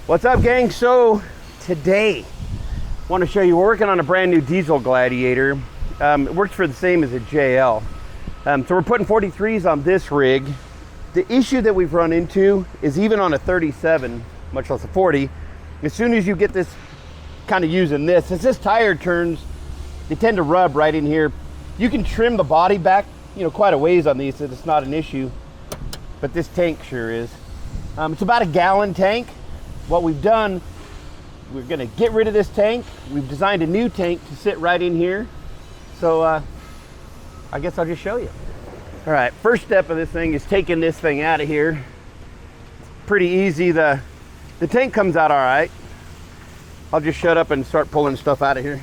What's up, gang? So today I want to show you we're working on a brand new diesel Gladiator. It works for the same as a JL. So we're putting 43s on this rig. The issue that we've run into is even on a 37, much less a 40, as soon as you get this kind of using this, as this tire turns, they tend to rub right in here. You can trim the body back, quite a ways on these, so it's not an issue, but this tank sure is. It's about a gallon tank. What we've done, we're gonna get rid of this tank. We've designed a new tank to sit right in here. So I guess I'll just show you. All right, first step of this thing is taking this thing out of here. It's pretty easy. The tank comes out all right. I'll just shut up and start pulling stuff out of here.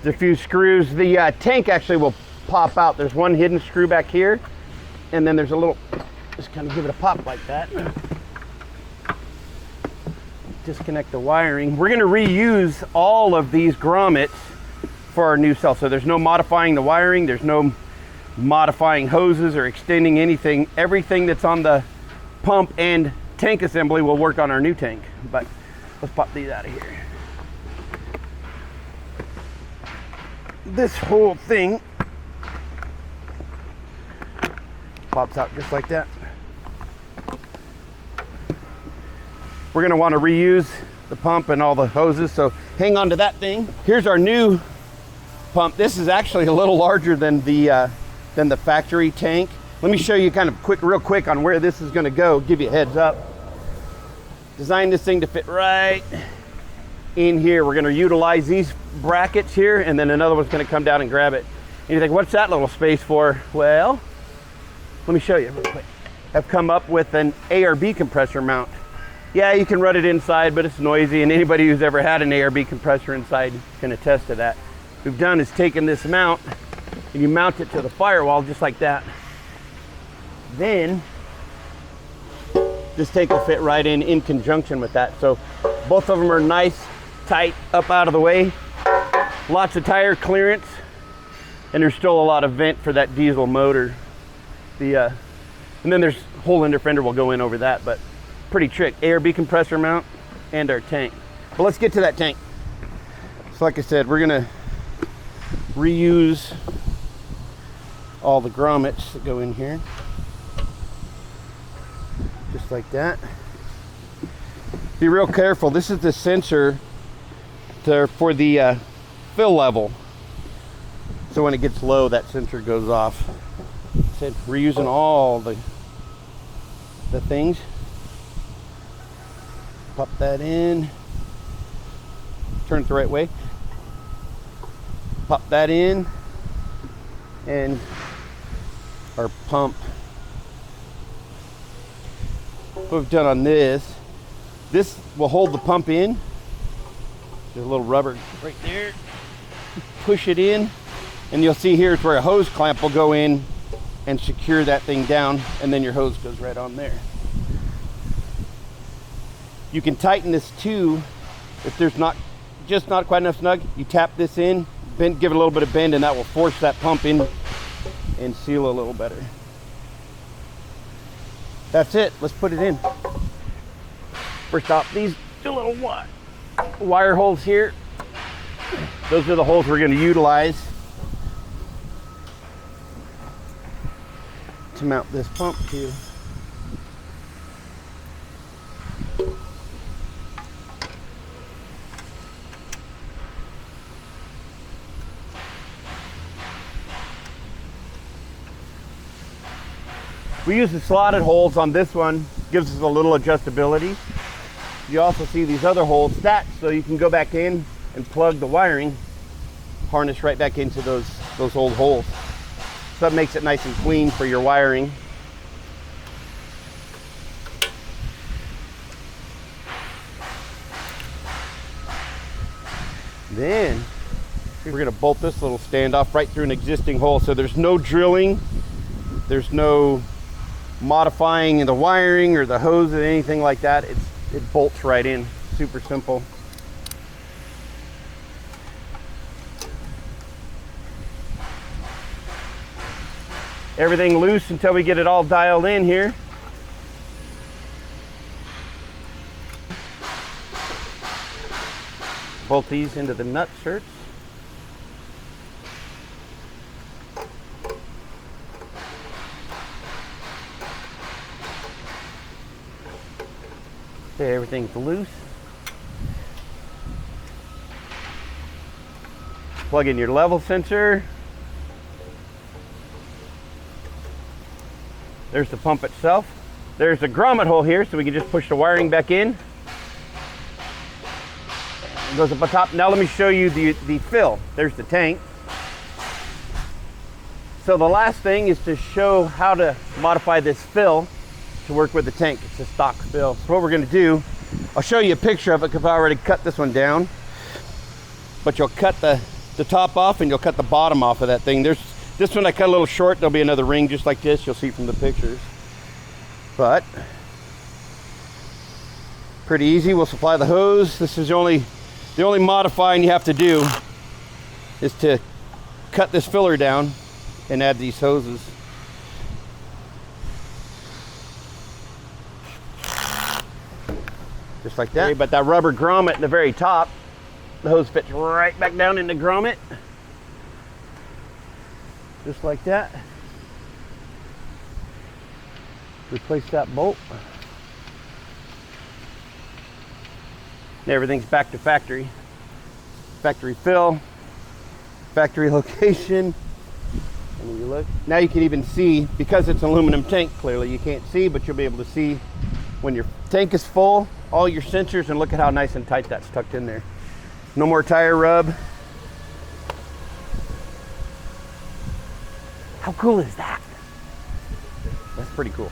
There's a few screws. The tank actually will pop out. There's one hidden screw back here, and then there's a little, just kind of give it a pop like that. Disconnect the wiring. We're going to reuse all of these grommets for our new cell, so there's no modifying the wiring, there's no modifying hoses or extending anything. Everything that's on the pump and tank assembly will work on our new tank. But let's pop these out of here. This whole thing pops out just like that. We're going to want to reuse the pump and all the hoses, so hang on to that thing. Here's our new pump. This is actually a little larger than the factory tank. Let me show you kind of real quick on where this is going to go, give you a heads up. Designed this thing to fit right in here. We're going to utilize these brackets here, and then another one's going to come down and grab it. And you think, what's that little space for? Well, let me show you real quick. I've come up with an ARB compressor mount. Yeah, you can run it inside, but it's noisy, and anybody who's ever had an ARB compressor inside can attest to that. What we've done is taken this mount, and you mount it to the firewall just like that. Then this tank will fit right in conjunction with that. So both of them are nice, tight, up out of the way. Lots of tire clearance, and there's still a lot of vent for that diesel motor. And then there's whole ender fender will go in over that, but pretty trick. ARB compressor mount and our tank. But let's get to that tank. So like I said, we're gonna reuse all the grommets that go in here. Just like that. Be real careful. This is the sensor for the fill level. So when it gets low, that sensor goes off. Said reusing all the things. Pop that in. Turn it the right way. Pop that in. And our pump. What we've done on this will hold the pump in. There's a little rubber right there. Push it in, and you'll see here it's where a hose clamp will go in and secure that thing down, and then your hose goes right on there. You can tighten this too if there's not quite enough snug. You tap this in, bend, give it a little bit of bend, and that will force that pump in and seal a little better. That's it. Let's put it in. First off, these two little wire holes here. Those are the holes we're going to utilize to mount this pump to. We use the slotted holes on this one, gives us a little adjustability. You also see these other holes stacked, so you can go back in and plug the wiring, harness right back into those old holes. So that makes it nice and clean for your wiring. Then we're going to bolt this little standoff right through an existing hole, so there's no drilling, there's no modifying the wiring or the hose or anything like that. It bolts right in. Super simple. everything loose until we get it all dialed in here. Bolt these into the nut certs. Okay, everything's loose. Plug in your level sensor. There's the pump itself. There's a grommet hole here, so we can just push the wiring back in. It goes up on top. Now let me show you the fill. There's the tank. So the last thing is to show how to modify this fill to work with the tank. It's a stock fill. So what we're gonna do, I'll show you a picture of it because I already cut this one down. But you'll cut the top off and you'll cut the bottom off of that thing. This one I cut a little short. There'll be another ring just like this. You'll see from the pictures. But pretty easy. We'll supply the hose. This is the only modifying you have to do is to cut this filler down and add these hoses. Just like that. But that rubber grommet in the very top, the hose fits right back down in the grommet. Just like that. Replace that bolt. And everything's back to factory. Factory fill, factory location. And when you look, now you can even see, because it's an aluminum tank, clearly you can't see, but you'll be able to see when your tank is full, all your sensors, and look at how nice and tight that's tucked in there. No more tire rub. How cool is that? That's pretty cool.